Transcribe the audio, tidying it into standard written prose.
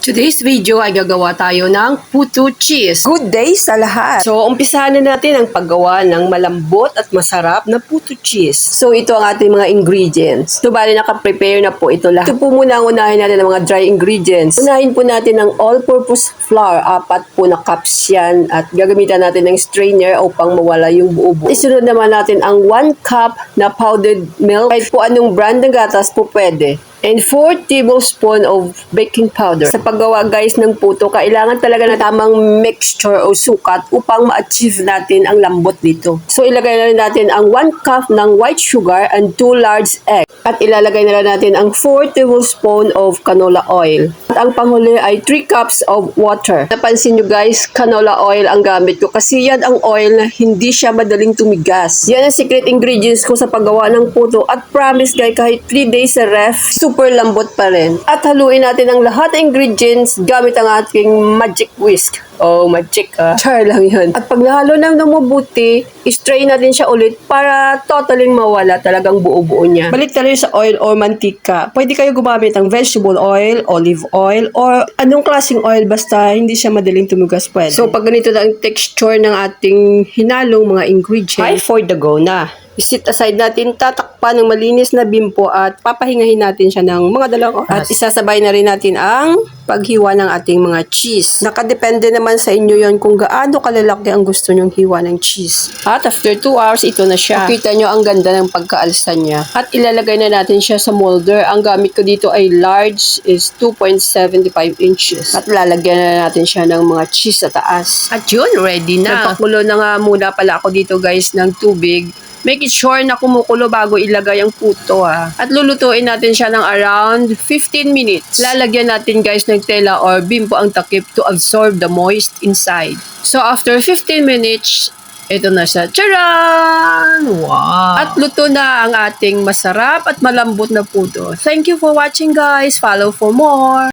Today's video ay gagawa tayo ng puto cheese. Good day sa lahat! So, umpisahan na natin ang paggawa ng malambot at masarap na puto cheese. So, ito ang ating mga ingredients. So, bali naka-prepare na po ito lahat. Ito po muna ang unahin natin ng mga dry ingredients. Unahin po natin ang all-purpose flour. 4 po na cups yan. At gagamitan natin ng strainer upang mawala yung buo-buo. Isunod naman natin ang 1 cup na powdered milk. Kahit po anong brand ng gatas po pwede. And 4 tablespoon of baking powder. Sa paggawa guys ng puto, kailangan talaga na tamang mixture o sukat upang ma-achieve natin ang lambot dito. So ilagay na rin natin ang 1 cup ng white sugar and 2 large egg. At ilalagay na rin natin ang 4 tablespoon of canola oil. At ang panghuli ay 3 cups of water. Napansin nyo guys, canola oil ang gamit ko kasi yan ang oil na hindi siya madaling tumigas. Yan ang secret ingredients ko sa paggawa ng puto. At promise guys, kahit 3 days sa ref, super lambot pa rin. At haluin natin ang lahat ng ingredients gamit ang ating magic whisk. Oh, magic char lang yun. At pag nahalo na mabuti, strain natin siya ulit para totaling mawala talagang buo-buo niya. Balik tayo sa oil or mantika. Pwede kayo gumamit ng vegetable oil, olive oil, or anong klaseng oil basta hindi siya madaling tumugas pwede. So pag ganito na ang texture ng ating hinalong mga ingredients, ay for the go na. I-set aside natin, tatakpan ng malinis na bimpo at papahingahin natin siya ng mga 2 oras. At isasabay na rin natin ang paghiwa ng ating mga cheese. Nakadepende naman sa inyo yon kung gaano kalalaki ang gusto nyong hiwa ng cheese. At after 2 hours, ito na siya. Makita nyo ang ganda ng pagkaalsa niya. At ilalagay na natin siya sa molder. Ang gamit ko dito ay large is 2.75 inches. At lalagyan na natin siya ng mga cheese sa taas. At yun, ready na. Nagpakulo na nga muna pala ako dito guys ng tubig. Make it sure na kumukulo bago ilagay ang puto At lulutuin natin siya ng around 15 minutes. Lalagyan natin guys ng tela or bimpo ang takip to absorb the moist inside. So after 15 minutes, ito na siya. Charan! Wow! At luto na ang ating masarap at malambot na puto. Thank you for watching guys. Follow for more.